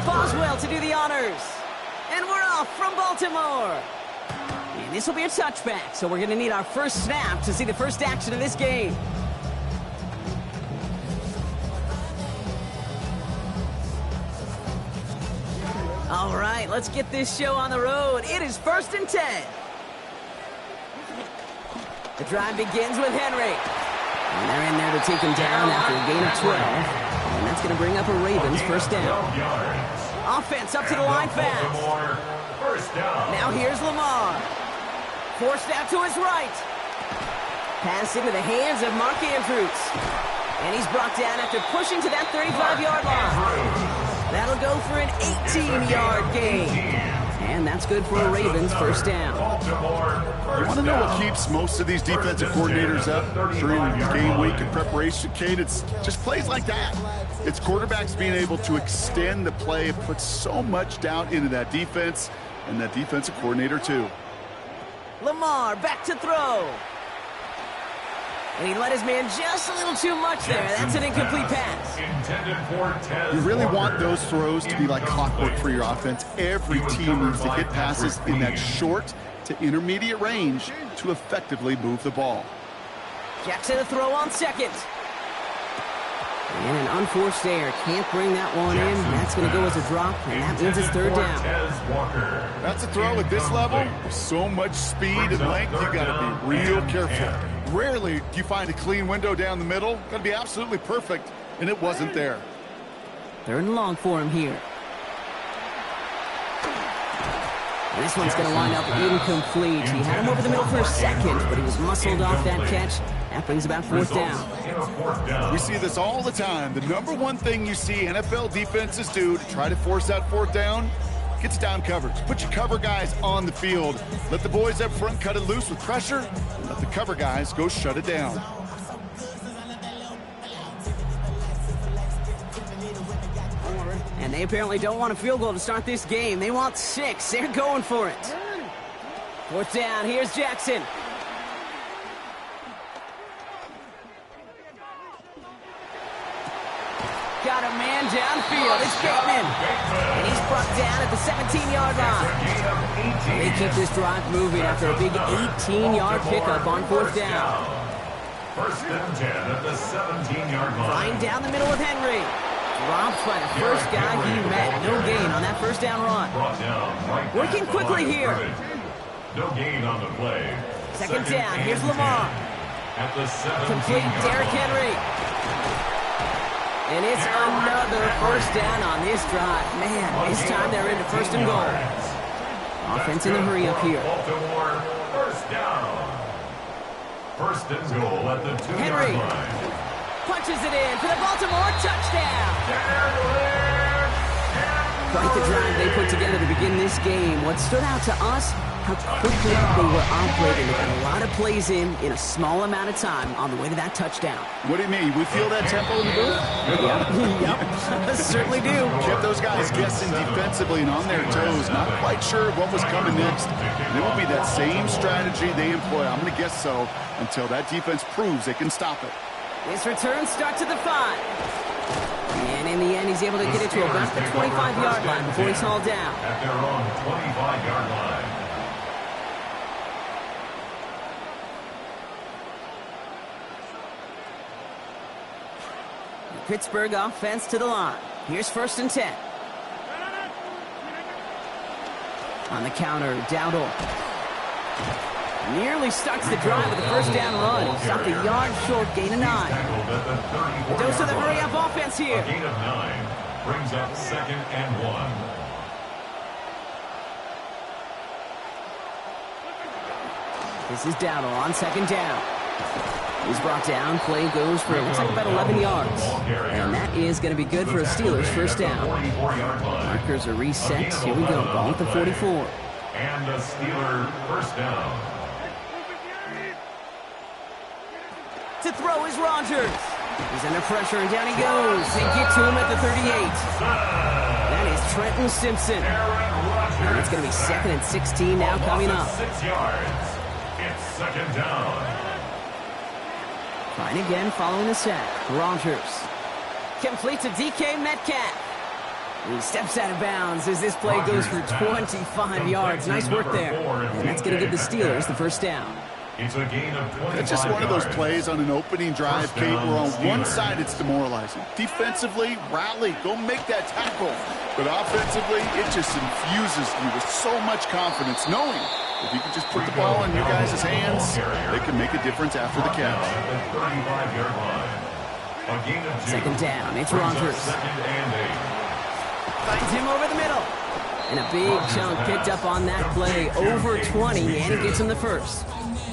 Boswell to do the honors. And we're off from Baltimore. And this will be a touchback, so we're going to need our first snap to see the first action of this game. All right, let's get this show on the road. It is 1st and 10. The drive begins with Henry. And they're in there to take him down after a gain of 12. And that's going to bring up a Ravens first down. Offense up to the line fast. Now here's Lamar. Forced out to his right. Pass into the hands of Mark Andrews. And he's brought down after pushing to that 35-yard line. That'll go for an 18-yard gain. And that's good for a Ravens first down. You want to know what keeps most of these defensive coordinators up during the game week and preparation, Kate? It's just plays like that. It's quarterbacks being able to extend the play and put so much doubt into that defense and that defensive coordinator too. Lamar back to throw. And he let his man just a little too much there. That's an incomplete pass. You really want those throws to be like clockwork for your offense. Every team needs to hit passes in that short to intermediate range to effectively move the ball. Jackson a throw on second. And an unforced error. Can't bring that one in. That's going to go as a drop, and that means it's third down. That's a throw at this level. With so much speed and length, you got to be real careful. Rarely do you find a clean window down the middle. Got to be absolutely perfect, and it wasn't there. Third and long for him here. And this one's going to wind up incomplete. He had him over the middle for a second, but he was muscled off that catch. That brings about fourth down. We see this all the time. The number one thing you see NFL defenses do to try to force that fourth down, gets down coverage. Put your cover guys on the field. Let the boys up front cut it loose with pressure, and let the cover guys go shut it down. And they apparently don't want a field goal to start this game. They want 6. They're going for it. Fourth down. Here's Jackson. Got a man downfield. It's Bateman. And he's brought down at the 17-yard line. They keep this drive moving after a big 18-yard pickup on fourth down. 1st and 10 at the 17-yard line. Flying down the middle with Henry. Dropped by the first guy he met. No gain on that first down run. Working quickly here. No gain on the play. Second down. Here's Lamar. At the 17-yard Complete Derrick Henry. And it's another first down on this drive. Man, this time they're into 1st and goal. Offense in a hurry up here. Baltimore, first down. 1st and goal at the 2-yard line. Punches it in for the Baltimore touchdown. Quite the drive they put together to begin this game. What stood out to us, how quickly they were operating. They got a lot of plays in a small amount of time on the way to that touchdown. What do you mean? We feel that tempo in the booth? Yep, certainly do. Kept those guys guessing defensively and on their toes. Not quite sure what was coming next. And it will be that same strategy they employ. I'm going to guess so until that defense proves they can stop it. His return starts at the 5. And in the end, he's able to get it to about the 25-yard line before he's hauled down. At their own 25-yard line. The Pittsburgh offense to the line. Here's 1st and 10. On the counter, Dowdle. Nearly starts the drive with a first down run. He stopped a yard short, gain of 9. The dose of the hurry-up offense here. A gain of 9 brings up 2nd and 1. This is Dowdle on 2nd down. He's brought down. Play goes for, it looks like about 11 yards. And that is going to be good for a Steelers first down. Markers are reset. Here we go. Ball at the 44. And a Steeler first down. To throw is Rodgers. He's under pressure, and down he goes. They get to him at the 38. That is Trenton Simpson. And it's going to be 2nd and 16 now coming up. 6 yards. It's 2nd down. Trying again following the sack. Rodgers completes a DK Metcalf. He steps out of bounds as this play goes for 25 yards. Nice work there. And that's going to give the Steelers the first down. It's a gain of 25 It's just one of those yards. plays on an opening drive, Kate, where on one side it's demoralizing. Defensively, rally, go make that tackle. But offensively, it just infuses you with so much confidence, knowing if you can just put the ball in your guys' hands, they can make a difference after the catch. The 35-yard line. A gain of 2. Second down, it's Brings up Rodgers. second and 8. Finds him over the middle. And a big chunk picked up on that play, over 20, and he gets him the first.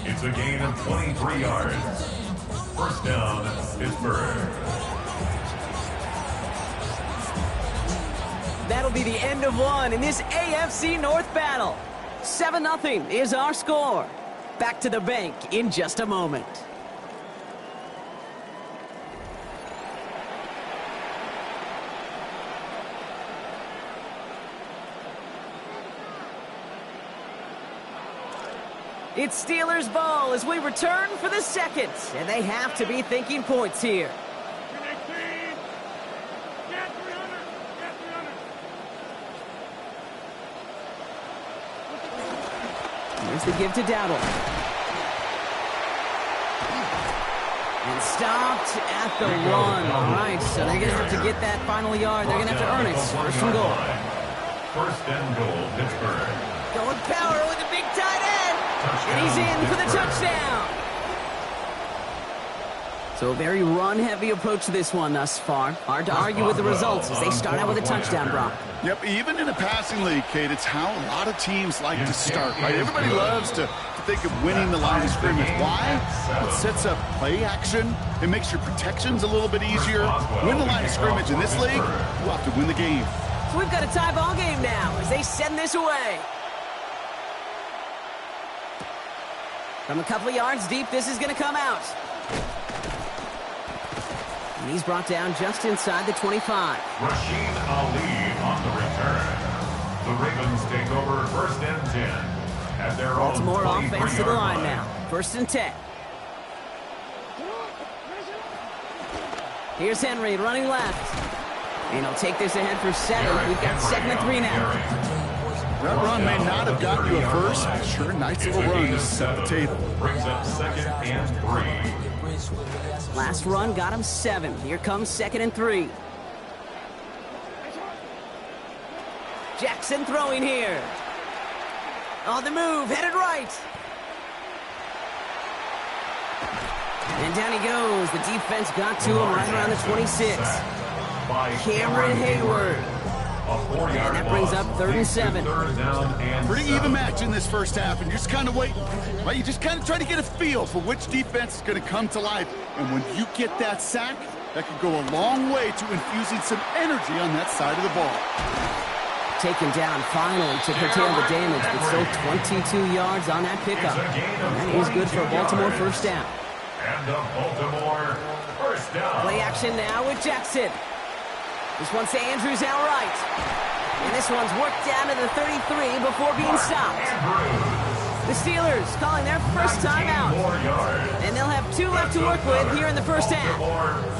It's a gain of 23 yards. First down, Pittsburgh. That'll be the end of one in this AFC North battle. 7-0 is our score. Back to the bank in just a moment. It's Steelers ball as we return for the second, and they have to be thinking points here. Here's the give to Dowdle. And stopped at the 1. All right, so they're going to have to get that final yard. They're going to have to earn it. First and goal. First and goal, Pittsburgh. Going power with a big tight end. And he's in for the touchdown. So a very run-heavy approach to this one thus far. Hard to argue with the results as they start out with a touchdown, Brock. Yep, even in a passing league, Kate, it's how a lot of teams like to start, right? Everybody loves to think of winning the line of scrimmage. Why? It sets up play action. It makes your protections a little bit easier. Win the line of scrimmage in this league, you have to win the game. So we've got a tie ball game now as they send this away. From a couple of yards deep, this is going to come out. And he's brought down just inside the 25. Rasheen Ali on the return. The Ravens take over first and 10 at their Baltimore own offense to the 23-yard line now. First and 10. Here's Henry running left. And he'll take this ahead for 7. We've got second and 3 now. That run may not have gotten you a first. Sure, nice little run to set the table. Brings up second and 3. Last run got him 7. Here comes second and 3. Jackson throwing here. On the move, headed right. And down he goes. The defense got to him right around the 26. Cameron Hayward. And that brings up 3rd and 7. Pretty even match in this first half, and you're just kind of waiting. Right? You just kind of try to get a feel for which defense is going to come to life. And when you get that sack, that could go a long way to infusing some energy on that side of the ball. Taken down finally to curtail the damage, but still 22 yards on that pickup. And that is good for a Baltimore first down. And a Baltimore first down. Play action now with Jackson. This one's to Andrews outright. And this one's worked down to the 33 before being stopped. The Steelers calling their first time out. And they'll have 2 left to work with here in the first half.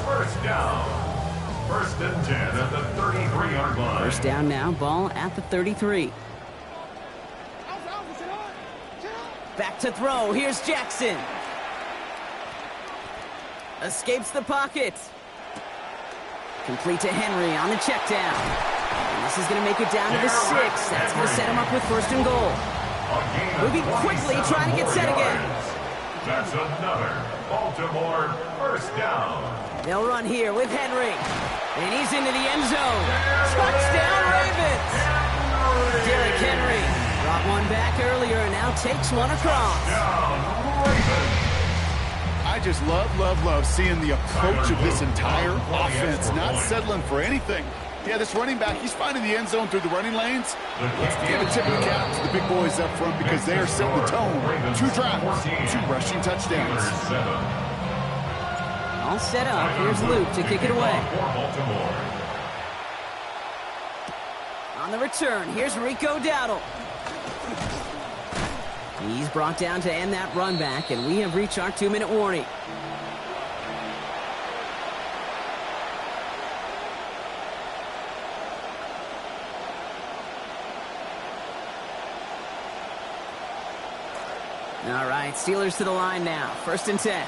First down. First and 10 at the 33-yard line. First down now, ball at the 33. Back to throw, here's Jackson. Escapes the pocket. Complete to Henry on the check down. And this is going to make it down to the 6. That's going to set him up with first and goal. Moving quickly, trying to get set again. That's another Baltimore first down. They'll run here with Henry. And he's into the end zone. Touchdown, Ravens! Derrick Henry brought one back earlier and now takes one across. I just love seeing the approach of this entire offense, not settling for anything. Yeah, this running back, he's finding the end zone through the running lanes. Let's give a tip of the cap to the big boys up front because they are setting the tone. 2 drives, 2 rushing touchdowns. All set up. Here's Luke to kick it away. On the return, here's Rico Dowdle. He's brought down to end that run back, and we have reached our 2-minute warning. All right, Steelers to the line now. 1st and 10.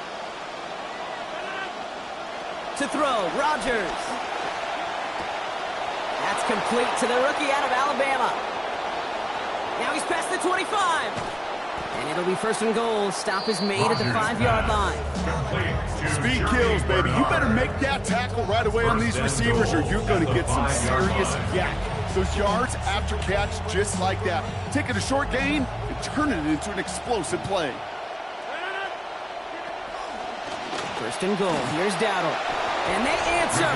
To throw, Rodgers. That's complete to the rookie out of Alabama. Now he's past the 25. And it'll be 1st and goal. Stop is made at the 5-yard line. Speed kills, baby. You better make that tackle right away on these receivers or you're going to get some serious yak. Those yards after catch just like that. Take it a short gain and turn it into an explosive play. 1st and goal. Here's Dowdle. And they answer.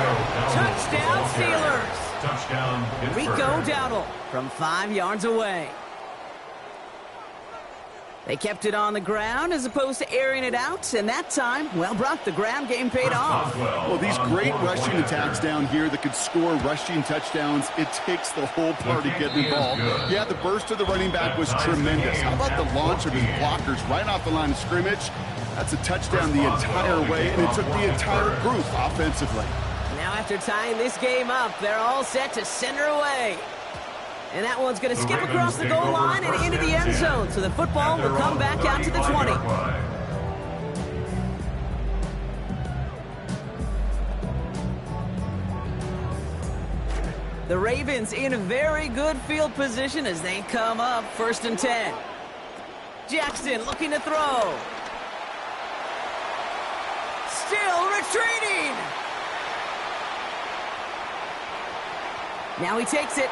Touchdown, Steelers. Touchdown, Rico Dowdle from 5 yards away. They kept it on the ground as opposed to airing it out, and that time, well, Brock, the ground game paid off. Well, these great rushing attacks down here that could score rushing touchdowns, it takes the whole party getting involved. Yeah, the burst of the running back was tremendous. How about the launch of his blockers right off the line of scrimmage? That's a touchdown the entire way, and it took the entire group offensively. Now after tying this game up, they're all set to send her away. And that one's going to skip across the goal line and into the end zone. So the football will come back out to the 20. The Ravens in a very good field position as they come up 1st and 10. Jackson looking to throw. Still retreating. Now he takes it.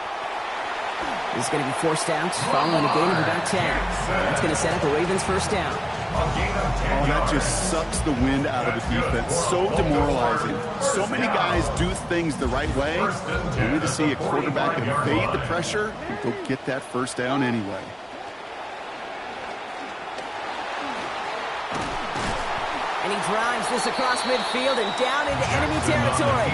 He's going to be forced out following a gain of about 10. That's going to set up a Ravens 1st down. Oh, that just sucks the wind out of the defense. So demoralizing. So many guys do things the right way. Only to see a quarterback evade the pressure and go get that 1st down anyway. And he drives this across midfield and down into enemy territory.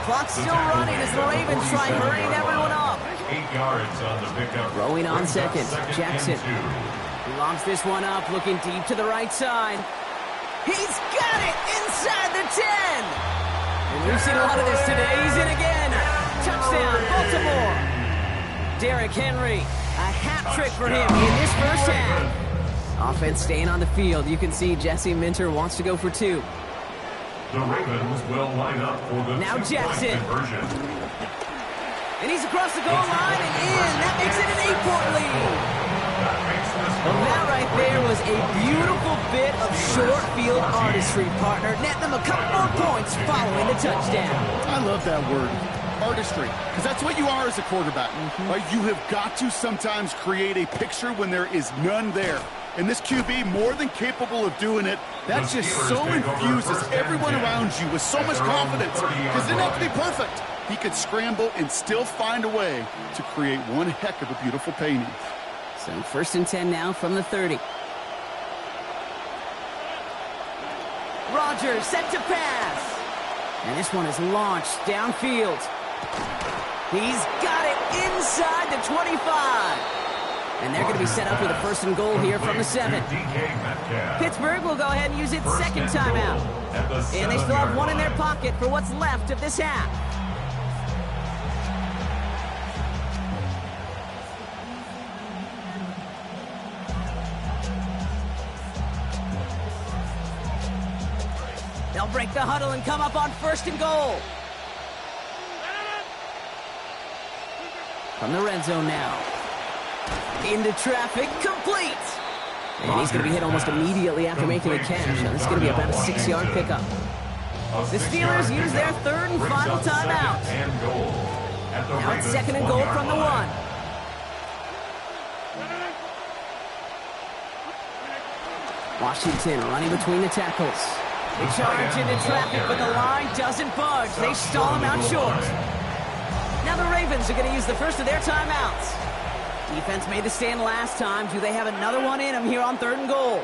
Clock's still running as the Ravens try hurrying everyone up. 8 yards on the pickup. Throwing on 2nd. Jackson. He lobs this one up, looking deep to the right side. He's got it inside the 10. And we've seen a lot of this today. He's in again. Touchdown, Baltimore. Derrick Henry. A hat trick for him in this 1st half. Offense staying on the field. You can see Jesse Minter wants to go for 2. The Ravens will line up for the now Jackson. conversion. And he's across the goal line and in. That makes it an 8-point lead. Well, that right there was a beautiful bit of short field artistry, partner. Net them a couple more points following the touchdown. I love that word, artistry, because that's what you are as a quarterback. Right? You have got to sometimes create a picture when there is none there. And this QB, more than capable of doing it, that just so infuses everyone around you with so much confidence. Because it didn't have to be perfect. He could scramble and still find a way to create one heck of a beautiful painting. So 1st and 10 now from the 30. Rodgers set to pass. And this one is launched downfield. He's got it inside the 25. And they're going to be set up with a 1st and goal here from the 7. Pittsburgh will go ahead and use its 2nd timeout. And they still have one in their pocket for what's left of this half. They'll break the huddle and come up on 1st and goal. From the red zone now. Into traffic, complete. And he's going to be hit almost immediately after making the catch. Now this is going to be about a 6-yard pickup. The Steelers use their 3rd and final timeout. Now it's 2nd and goal from the 1. Washington running between the tackles. They charge into traffic, but the line doesn't budge. They stall him out short. Now the Ravens are going to use the first of their timeouts. Defense made the stand last time. Do they have another one in them here on 3rd and goal?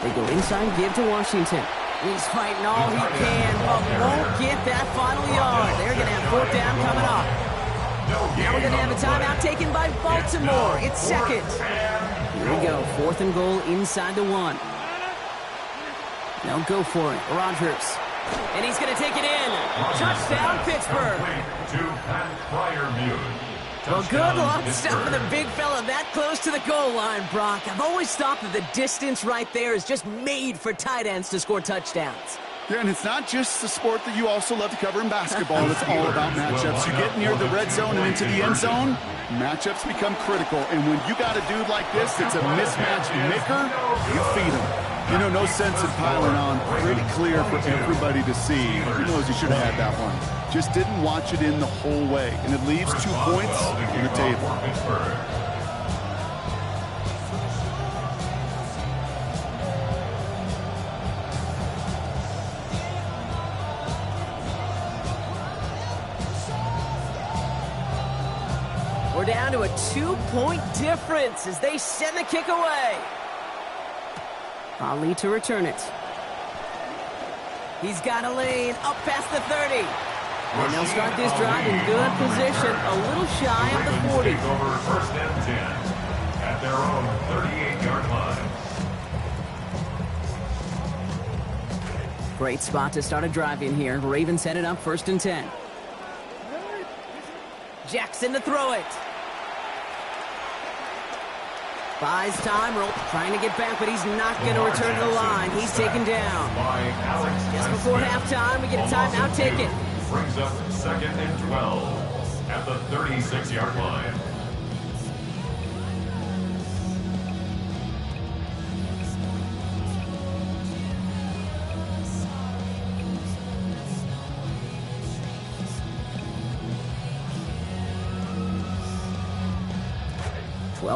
They go inside, give to Washington. He's fighting all he can, but won't get that final yard. They're going to have 4th down coming up. Now we're going to have a timeout taken by Baltimore. It's 2nd. Here we go, 4th and goal inside the 1. They'll go for it. Rodgers. And he's going to take it in. Touchdown, Pittsburgh. Well, good luck stopping the big fella that close to the goal line, Brock. I've always thought that the distance right there is just made for tight ends to score touchdowns. Yeah, and it's not just the sport that you also love to cover in basketball. It's all about matchups. You get near the red zone and into the end zone, matchups become critical. And when you got a dude like this that's a mismatch maker, you feed him. You know, no sense in piling on. Pretty clear for everybody to see. He knows he should have had that one. Just didn't watch it in the whole way. And it leaves 2 points on the table. We're down to a 2-point difference as they send the kick away. Ali to return it. He's got a lane up past the 30. And they'll start this drive in good position, a little shy of the 40. Take over first and 10 at their own 38-yard line. Great spot to start a drive in here. Ravens set it up first and 10. Jackson to throw it. Buys time, trying to get back, but he's not going to return to the line. He's taken down. Just before halftime, we get a timeout ticket. Brings up second and 12 at the 36-yard line.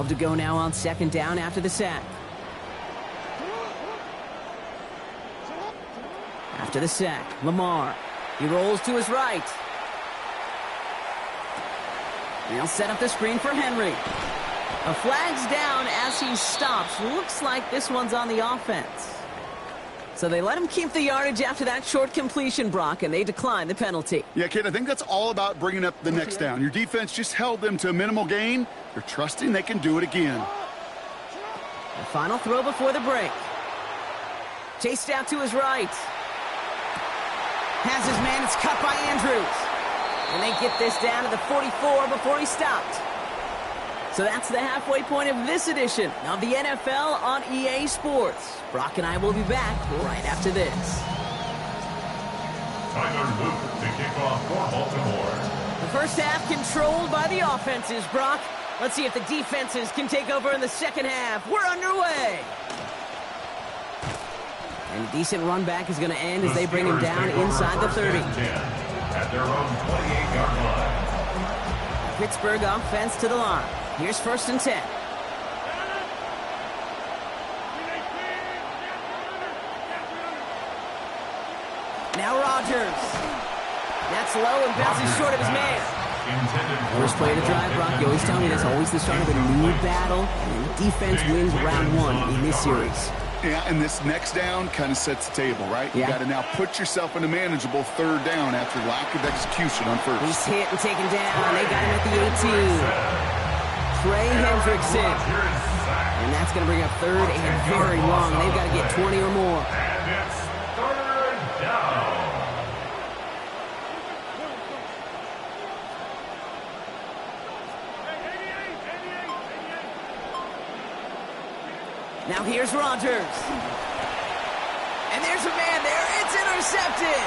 To go now on second down after the sack. After the sack, Lamar. He rolls to his right. They'll set up the screen for Henry. A flag's down as he stops. Looks like this one's on the offense. So they let him keep the yardage after that short completion, Brock, and they decline the penalty. Yeah, kid, I think that's all about bringing up the next down. Your defense just held them to a minimal gain. They're trusting they can do it again. The final throw before the break. Chased out to his right. Has his man. It's cut by Andrews. And they get this down to the 44 before he stopped. So that's the halfway point of this edition of the NFL on EA Sports. Brock and I will be back right after this. Tyler Luke to kick off for Baltimore. The first half controlled by the offenses, Brock. Let's see if the defenses can take over in the second half. We're underway. And a decent run back is going to end as they bring him down inside the 30. At their own 28-yard line. Pittsburgh offense to the line. Here's first and 10. Now Rodgers. That's low and bounces short of his man. First play of the drive, Brock. You always tell me that's always the start of a new battle, and the defense wins round one in this series. Yeah, and this next down kind of sets the table, right? You Yeah. got to now put yourself in a manageable third down after lack of execution on first. He's hit and taken down. They got him at the 18. Trey Hendrickson. And that's going to bring up third and very long. They've got to get 20 or more. And it's third down. Now here's Rodgers. And there's a man there. It's intercepted.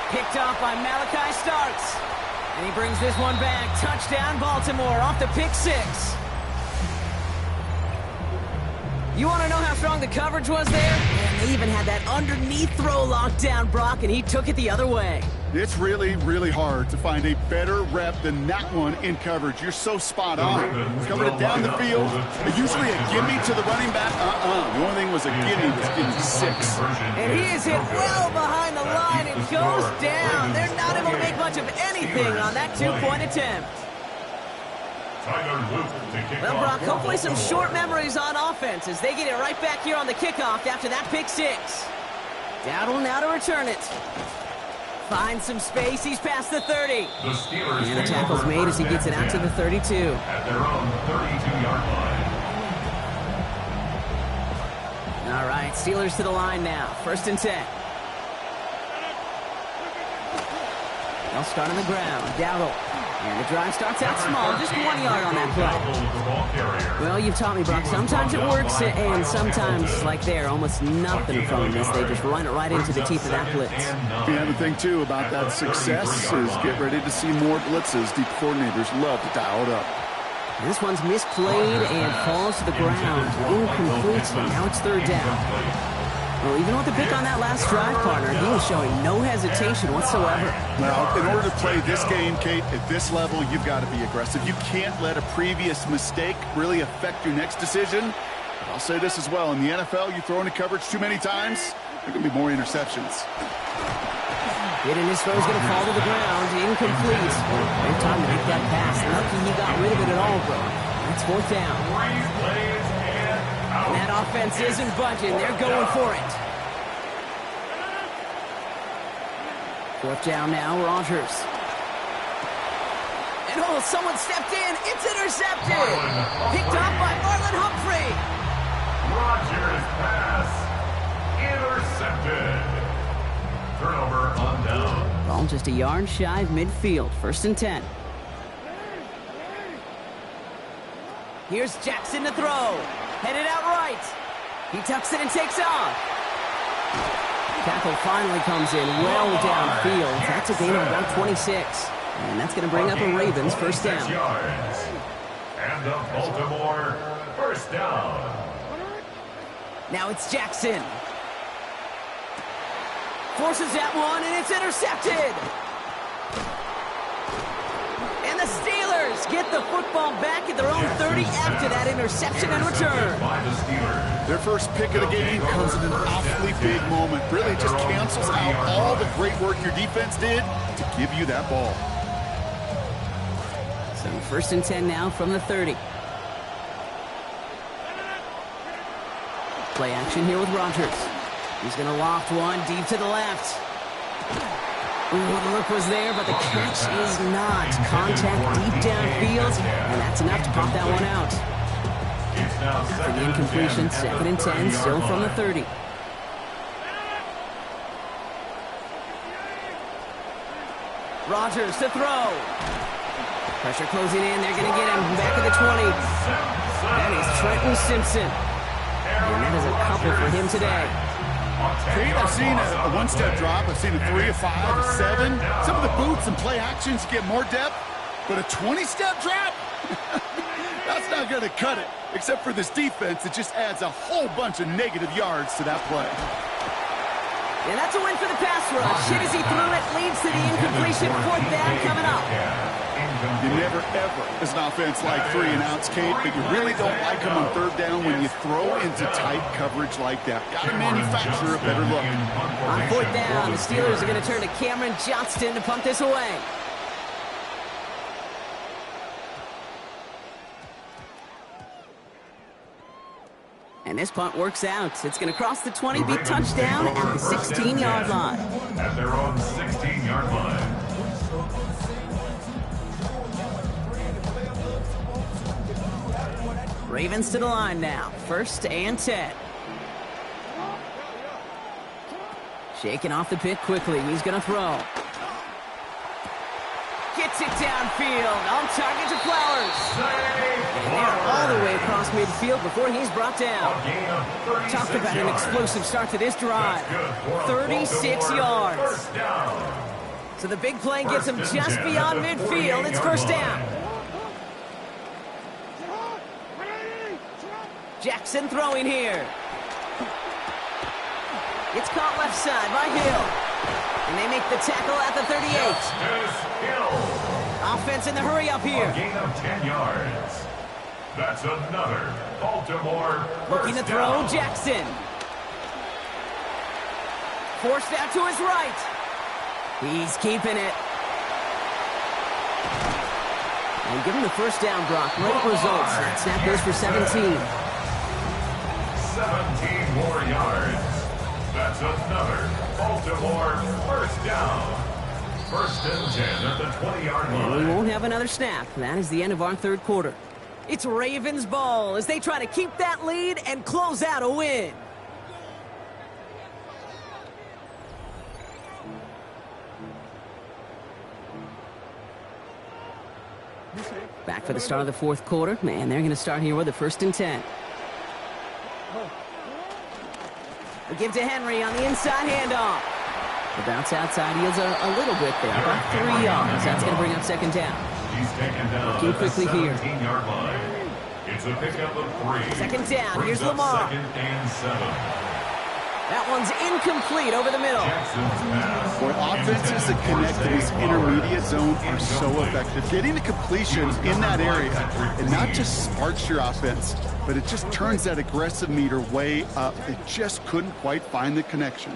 Picked off by Malachi Starks. And he brings this one back. Touchdown, Baltimore, off the pick six. You want to know how strong the coverage was there? And they even had that underneath throw locked down, Brock, and he took it the other way. It's really, really hard to find a better rep than that one in coverage. You're so spot on. Covered it down the field. Usually a gimme to the running back. The only thing was a gimme was gimme 6. And he is hit well behind the line and goes down. They're not able to make much of anything on that two-point attempt. Well, Brock, hopefully some short memories on offense as they get it right back here on the kickoff after that pick six. Dowdle now to return it. Finds some space. He's past the 30. And the tackle's made as he gets it out to the 32. At their own 32-yard line. All right, right, Steelers to the line now. 1st and 10. They'll start on the ground. Dowdle. And the drive starts out small, just 1 yard on that play. Well, you've taught me, Brock. Sometimes it works, and sometimes, like there, almost nothing from this. They just run it right into the teeth of that blitz. Yeah, the thing, too, about that success is get ready to see more blitzes. Deep coordinators love to dial it up. This one's misplayed and falls to the ground. Incomplete, and now it's 3rd down. Well, even with the pick on that last drive, partner, he was showing no hesitation whatsoever. Well, in order to play this game, Kate, at this level, you've got to be aggressive. You can't let a previous mistake really affect your next decision. I'll say this as well. In the NFL, you throw into coverage too many times, there are going to be more interceptions. Hitting his throw is going to fall to the ground. Incomplete. Great time to make that pass. Lucky he got rid of it at all, bro. That's 4th down. And that offense isn't budging. They're going for it. 4th down now, Rodgers. And oh, someone stepped in. It's intercepted. Picked up by Marlon Humphrey. Rodgers pass intercepted. Turnover on down. Ball just a yard shy of midfield. 1st and 10. Here's Jackson to throw. Headed out right. He tucks it and takes off. Tackle finally comes in well downfield. That's a gain of about 26. And that's going to bring up a Ravens 1st down. And the Baltimore 1st down. Now it's Jackson. Forces that one, and it's intercepted. And the Steelers get the football back at their own 30 after that interception and return. Their first pick of the game comes in an awfully big moment. Really just cancels out all the great work your defense did to give you that ball. So 1st and 10 now from the 30. Play action here with Rodgers. He's going to loft one deep to the left. Ooh, the look was there, but the catch is not. Contact deep downfield, and that's enough to pop that one out. For the incompletion, 2nd and 10, still from the 30. Rodgers to throw. Pressure closing in. They're going to get him back at the 20. That is Trenton Simpson. And that is a couple for him today. Kate, I've seen a one-step drop. I've seen a 3, a 5, a 7. Some of the boots and play actions get more depth, but a 20-step drop? That's not going to cut it, except for this defense that just adds a whole bunch of negative yards to that play. And that's a win for the pass rush. Hit as he threw it, leads to the incompletion. 4th down coming up. You never, ever, as an offense, like 3 and outs, Kate, but you really don't like them on 3rd down when you throw into tight coverage like that. Got to manufacture a better look. On 4th down, the Steelers are going to turn to Cameron Johnston to punt this away. And this punt works out. It's going to cross the 20, be touchdown at the 16-yard line. At their own 16-yard line. Ravens to the line now. 1st and 10. Shaking off the pick quickly. He's going to throw. Gets it downfield. On target to Flowers. And they're all the way across midfield before he's brought down. Talk about an explosive start to this drive. 36 yards. So the big play gets him just beyond midfield. It's 1st down. Jackson throwing here. It's caught left side by Hill. And they make the tackle at the 38. Offense in the hurry up here. A gain of 10 yards. That's another Baltimore looking to throw down. Jackson. Forced out to his right. He's keeping it. And give him the 1st down, Brock. Great results. That snap goes for 17. 17 more yards. That's another Baltimore 1st down. 1st and 10 at the 20-yard line. And we won't have another snap. That is the end of our 3rd quarter. It's Ravens ball as they try to keep that lead and close out a win. Back for the start of the fourth quarter, and they're going to start here with a 1st and 10. We give to Henry on the inside handoff. The bounce outside yields a little bit there, about 3 yards. That's going to bring up 2nd down. He's taken down Looking quickly here. 17-yard line. It's a pickup of 3. 2nd down. Brings Here's up Lamar. 2nd and 7. That one's incomplete over the middle. Boy, offenses that connect to this intermediate zone are so effective. Getting the completions in that area, it not just sparks your offense, but it just turns that aggressive meter way up. They just couldn't quite find the connection.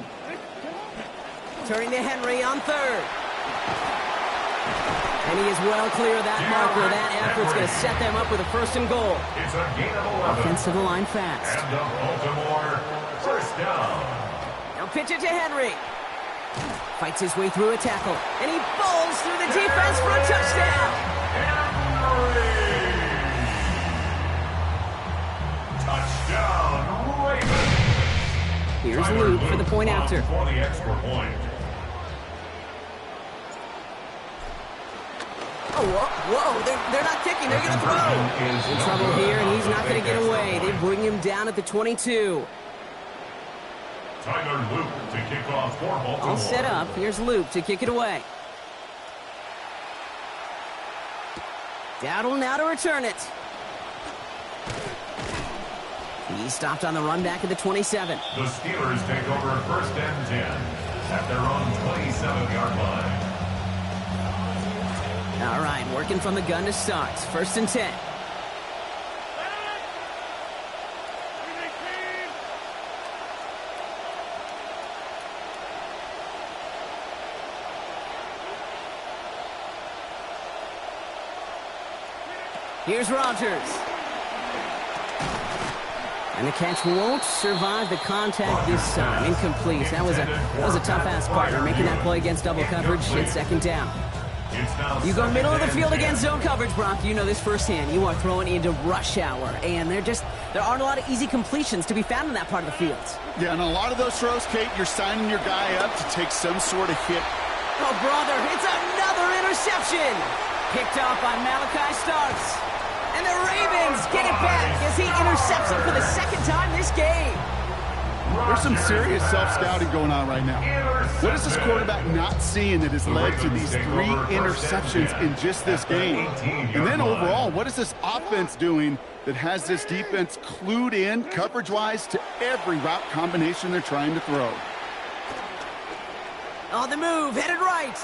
Turning to Henry on 3rd. And he is well clear of that marker. That effort's going to set them up with a 1st and goal. It's a gain of 11. Offense to the line fast. And a Baltimore 1st down. Now pitch it to Henry. Fights his way through a tackle. And he bowls through the defense for a touchdown. Henry. Touchdown, Ravens. Here's Luke for the point after. For the extra point. Oh, whoa, they're not kicking, they're going to throw. In trouble here, and he's not going to get away. They bring him down at the 22. Tyler Luke to kick off for Baltimore. All set up. Here's Luke to kick it away. Dowdle now to return it. He stopped on the run back at the 27. The Steelers take over 1st and 10 at their own 27-yard line. All right, working from the gun to start. 1st and 10. Here's Rodgers. And the catch won't survive the contact this time. Incomplete. That was a tough-ass partner making that play against double coverage. It's 2nd down. You go middle of the field against zone coverage, Brock. You know this firsthand. You are throwing into rush hour, and there aren't a lot of easy completions to be found in that part of the field. Yeah, and a lot of those throws, Kate, you're signing your guy up to take some sort of hit. Oh, brother, it's another interception. Picked off by Malachi Starks. And the Ravens get it back as he intercepts him for the 2nd time this game. There's some serious self-scouting going on right now. What is this quarterback not seeing that has led to these 3 interceptions in just this game? And then overall, what is this offense doing that has this defense clued in coverage-wise to every route combination they're trying to throw? On the move, headed right.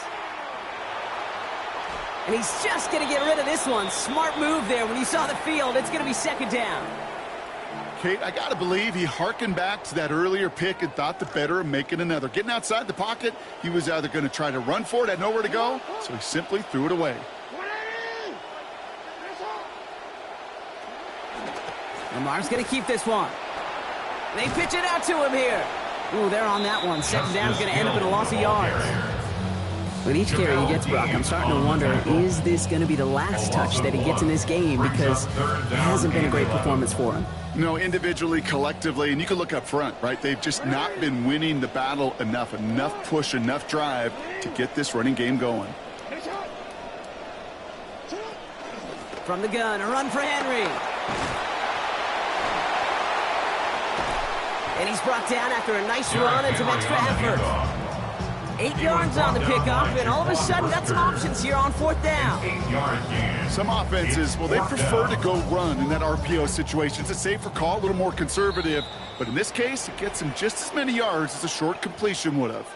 And he's just going to get rid of this one. Smart move there. When you saw the field, it's going to be 2nd down. Kate, I got to believe he hearkened back to that earlier pick and thought the better of making another. Getting outside the pocket, he was either going to try to run for it, had nowhere to go, so he simply threw it away. Lamar's going to keep this one. They pitch it out to him here. Ooh, they're on that one. 2nd down's going to end up in a loss of yards. With each carry he gets, Brock, I'm starting to wonder, is this going to be the last touch that he gets in this game? Because it hasn't been a great performance for him. No, individually, collectively, and you can look up front, right? They've just not been winning the battle enough push, enough drive to get this running game going. From the gun, a run for Henry. And he's brought down after a nice run and some extra effort. 8 yards on the pickup, and all of a sudden got some options here on 4th down. Some offenses, well, they prefer to go run in that RPO situation. It's a safer call, a little more conservative. But in this case, it gets him just as many yards as a short completion would have.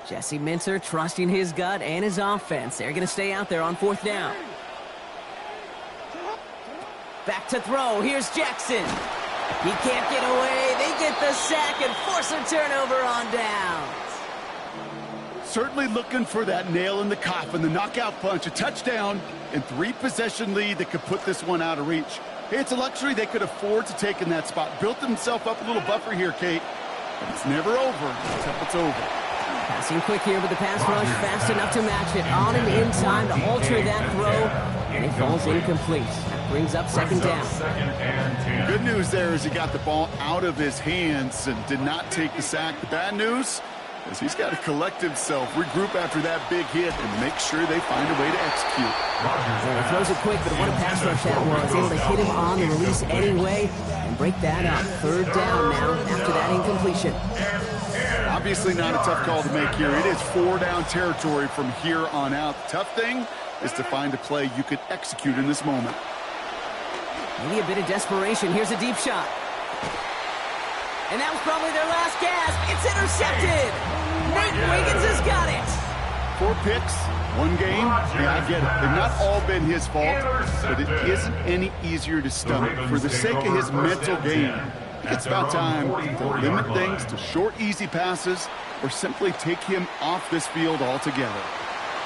Jesse Minter trusting his gut and his offense. They're going to stay out there on 4th down. Back to throw. Here's Jackson. He can't get away. They get the sack and force a turnover on downs. Certainly looking for that nail in the coffin, the knockout punch, a touchdown, and 3-possession lead that could put this one out of reach. Hey, it's a luxury they could afford to take in that spot. Built himself up a little buffer here, Kate. But it's never over until it's over. Passing quick here with the pass rush, fast enough to match it. On and in time to alter that throw, and it falls incomplete. That brings up 2nd down. Good news there is he got the ball out of his hands and did not take the sack. The bad news, as he's got to collect himself, regroup after that big hit, and make sure they find a way to execute. He throws it quick, but what a pass rush that was. Able to hit him on the release anyway and break that up. Third down now after that incompletion. Obviously not a tough call to make here. It is 4-down territory from here on out. The tough thing is to find a play you could execute in this moment. Maybe a bit of desperation. Here's a deep shot. And that was probably their last gasp. It's intercepted. Nate Wiggins has got it. 4 picks, 1 game. Yeah, I get it. They've not all been his fault, but it isn't any easier to stomach. For the sake of his mental game, it's about time to limit things to short, easy passes or simply take him off this field altogether.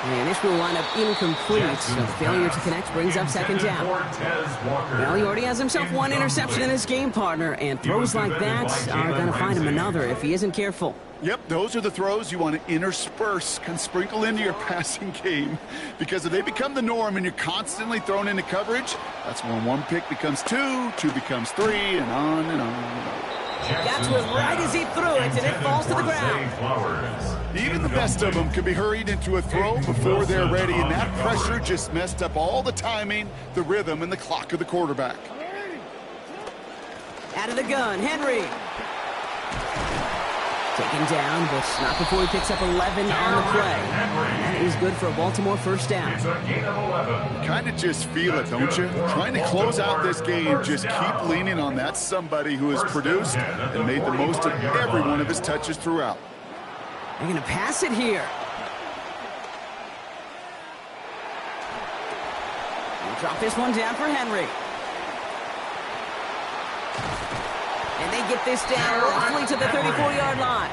The initial lineup incomplete, so failure to connect brings up second down. Well, he already has himself 1 interception in his game, partner, and throws like that are going to find him another if he isn't careful. Yep, those are the throws you want to intersperse, kind of sprinkle into your passing game, because if they become the norm and you're constantly thrown into coverage, that's when 1 pick becomes 2, 2 becomes 3, and on and on and on. Got to it right as he threw it, and it falls to the ground. Even the best of them could be hurried into a throw before they're ready, and that pressure just messed up all the timing, the rhythm, and the clock of the quarterback. Out of the gun, Henry. Taken down, but not before he picks up 11 on the play. That is good for a Baltimore first down. Kind of just feel it, don't you? Trying to close out this game, just keep leaning on that somebody who has produced and made the most of every one of his touches throughout. They're going to pass it here. And drop this one down for Henry. And they get this down roughly to the 34-yard line.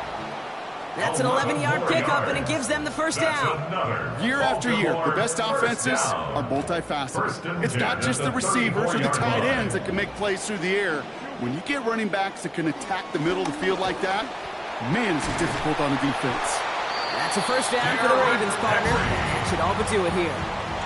That's an 11-yard pickup, and it gives them the first down. Year after year, the best offenses are multifaceted. It's not just the receivers or the tight ends that can make plays through the air. When you get running backs that can attack the middle of the field like that, man, is it difficult on the defense. That's a first down for the Ravens, partner. That should all but do it here.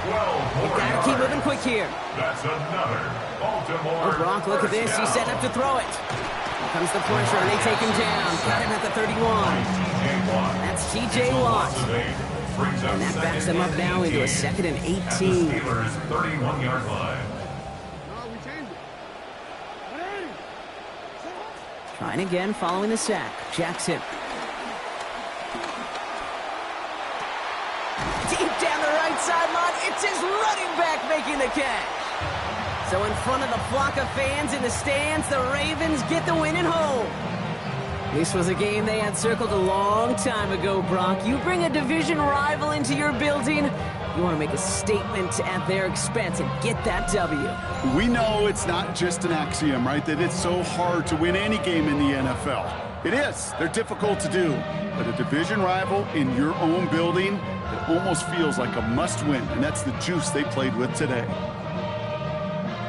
We've got to keep moving quick here. That's another Baltimore. Oh, Brock, look at this. He's set up to throw it. Here comes the pressure, and they take him down. Got him at the 31. That's T.J. Watt. And that backs them up now into a 2nd and 18. Steelers' 31-yard line. Trying again following the sack. Jackson. Deep down the right sideline, it's his running back making the catch. So in front of the flock of fans in the stands, the Ravens get the win at home. This was a game they had circled a long time ago, Brock. You bring a division rival into your building, you want to make a statement at their expense and get that W. We know it's not just an axiom, right, that it's so hard to win any game in the NFL. It is. They're difficult to do. But a division rival in your own building, it almost feels like a must-win, and that's the juice they played with today.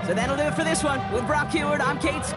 So that'll do it for this one. With Brock Heward, I'm Kate.